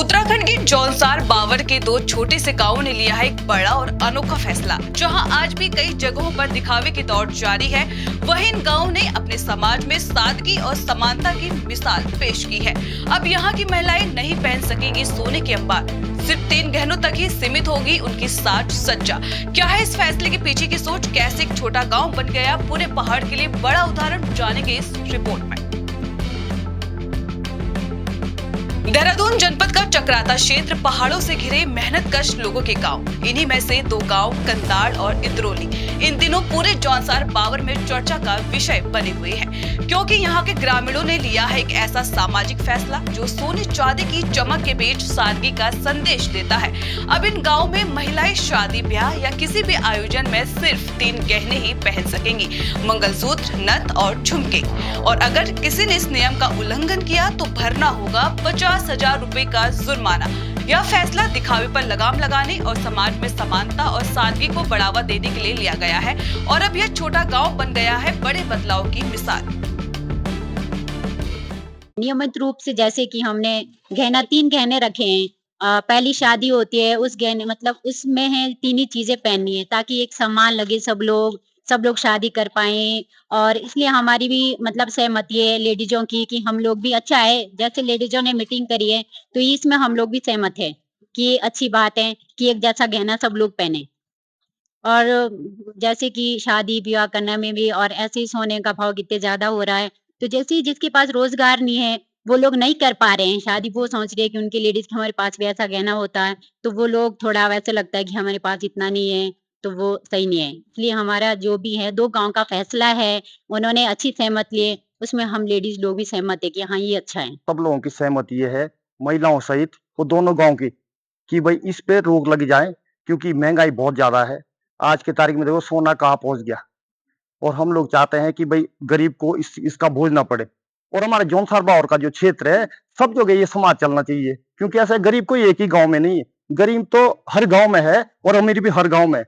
उत्तराखंड के जौनसार बावर के दो छोटे से गांवों ने लिया है एक बड़ा और अनोखा फैसला। जहां आज भी कई जगहों पर दिखावे की दौड़ जारी है, वहीं इन गांवों ने अपने समाज में सादगी और समानता की मिसाल पेश की है। अब यहां की महिलाएं नहीं पहन सकेंगी सोने के अंबार, सिर्फ 3 गहनों तक ही सीमित होगी उनकी साज सज्जा। क्या है इस फैसले के पीछे की सोच? कैसे एक छोटा गाँव बन गया पूरे पहाड़ के लिए बड़ा उदाहरण, जानेंगे इस रिपोर्ट में। देहरादून जनपद का चक्राता क्षेत्र पहाड़ों से घिरे मेहनतकश लोगों के गांव। इन्हीं में से 2 गांव कंताड़ और इद्रोली इन दिनों पूरे जौनसार बावर में चर्चा का विषय बने हुए हैं, क्योंकि यहाँ के ग्रामीणों ने लिया है एक ऐसा सामाजिक फैसला जो सोने चांदी की चमक के बीच सादगी का संदेश देता है। अब इन गाँव में महिलाएं शादी ब्याह या किसी भी आयोजन में सिर्फ 3 गहने ही पहन सकेंगी, मंगलसूत्र, नथ और झुमके। और अगर किसी ने इस नियम का उल्लंघन किया तो भरना होगा 50,000 रुपए का जुर्माना। यह फैसला दिखावे पर लगाम लगाने और समाज में समानता और सादगी को बढ़ावा देने के लिए लिया गया है। और अब यह छोटा गांव बन गया है बड़े बदलाव की मिसाल। नियमित रूप से जैसे कि हमने 3 गहने रखे हैं। पहली शादी होती है, उस गहने मतलब उसमें है 3 ही चीजें पहननी है ताकि एक सम्मान लगे, सब लोग शादी कर पाए। और इसलिए हमारी भी मतलब सहमति है लेडीजों की कि हम लोग भी अच्छा है, जैसे लेडीजों ने मीटिंग करी है तो इसमें हम लोग भी सहमत है कि अच्छी बात है कि एक जैसा गहना सब लोग पहने। और जैसे कि शादी ब्याह करने में भी और ऐसे ही सोने का भाव कितने ज्यादा हो रहा है, तो जैसे ही जिसके पास रोजगार नहीं है वो लोग नहीं कर पा रहे हैं शादी, वो सोच रहे हैं कि उनकी लेडीज के हमारे पास भी ऐसा गहना होता है, तो वो लोग थोड़ा वैसे लगता है कि हमारे पास इतना नहीं है, तो वो सही नहीं है। इसलिए हमारा जो भी है 2 गाँव का फैसला है, उन्होंने अच्छी सहमत लिए, उसमें हम लेडीज लोग भी सहमत है कि हाँ ये अच्छा है। सब लोगों की सहमति ये है, महिलाओं सहित वो दोनों गांव की, कि भाई इस पे रोक लग जाए, क्योंकि महंगाई बहुत ज्यादा है। आज की तारीख में देखो सोना कहाँ पहुंच गया, और हम लोग चाहते हैं कि भाई गरीब को इसका बोझ ना पड़े। और हमारे जौनसार बावर का जो क्षेत्र है, सब जगह ये समाज चलना चाहिए, क्योंकि ऐसा गरीब कोई एक ही गांव में नहीं है, गरीब तो हर गांव में है और अमीर भी हर गांव में।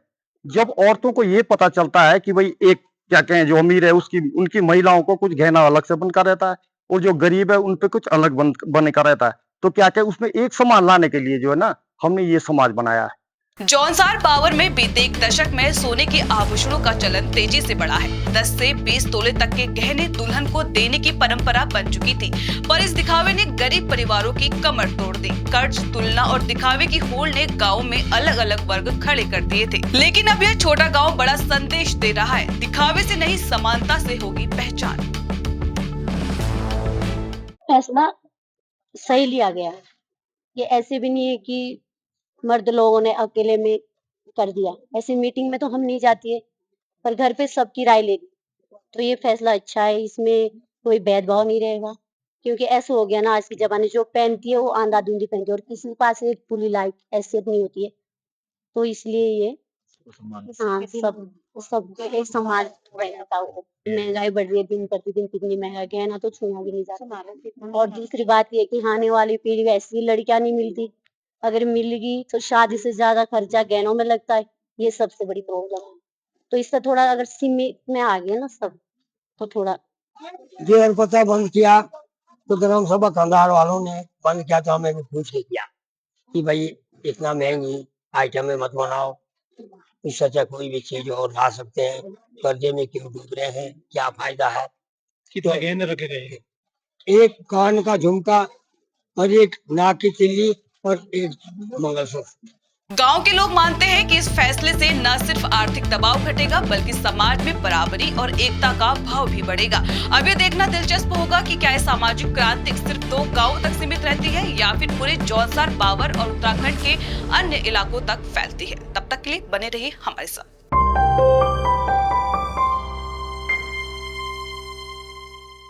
जब औरतों को ये पता चलता है कि भाई एक क्या कहें जो अमीर है उसकी उनकी महिलाओं को कुछ गहना अलग से बनकर रहता है और जो गरीब है उन पे कुछ अलग बने का रहता है, तो क्या क्या उसमें एक समान लाने के लिए जो है ना, हमने ये समाज बनाया है। जौनसार बावर में बीते 1 दशक में सोने के आभूषणों का चलन तेजी से बढ़ा है। 10 से 20 तोले तक के गहने दुल्हन को देने की परंपरा बन चुकी थी, पर इस दिखावे ने गरीब परिवारों की कमर तोड़ दी। कर्ज, तुलना और दिखावे की होड़ ने गाँव में अलग अलग वर्ग खड़े कर दिए थे। लेकिन अब यह छोटा गाँव बड़ा संदेश दे रहा है, दिखावे से नहीं समानता से होगी पहचान। फैसला सही लिया गया है। ये ऐसे भी नहीं है कि मर्द लोगों ने अकेले में कर दिया, ऐसी मीटिंग में तो हम नहीं जाती है, पर घर पे सबकी राय लेगी, तो ये फैसला अच्छा है। इसमें कोई भेदभाव नहीं रहेगा, क्योंकि ऐसा हो गया ना, आज के जमाने जो पहनती है वो अंधाधुंधी पहनती है और किसी के पास एक फुली लाइट हैसियत नहीं होती है, तो इसलिए ये हाँ सब एक समाज रहता हो। महंगाई बढ़ रही है दिन प्रतिदिन, कितनी महंगाई है ना, तो छूना भी नहीं जाता। और दूसरी बात ये कि आने वाली पीढ़ी वैसी लड़कियां नहीं मिलती, अगर मिलेगी तो शादी से ज्यादा खर्चा गहनों में लगता है, ये सबसे बड़ी प्रॉब्लम है। तो इससे थोड़ा अगर सीमित में आ गया ना सब, तो थोड़ा जेल पता बंद किया तो ग्राम सभा कंधार वालों ने बंद किया, तो हमें भी पूछ किया कि भाई इतना महंगी आइटम में मत बनाओ, इससे अच्छा कोई भी चीज और ला सकते हैं, कर्जे में क्यों डूब रहे हैं, क्या फायदा है। कितने गहने रखे गए? एक कान का झुमका और एक नाक की तिल्ली और एक मंगलसूत्र। गांव के लोग मानते हैं कि इस फैसले से न सिर्फ आर्थिक दबाव घटेगा, बल्कि समाज में बराबरी और एकता का भाव भी बढ़ेगा। अब ये देखना दिलचस्प होगा कि क्या ये सामाजिक क्रांति सिर्फ 2 गांवों तक सीमित रहती है या फिर पूरे जौनसार बावर और उत्तराखंड के अन्य इलाकों तक फैलती है। तब तक के लिए बने रहिए हमारे साथ।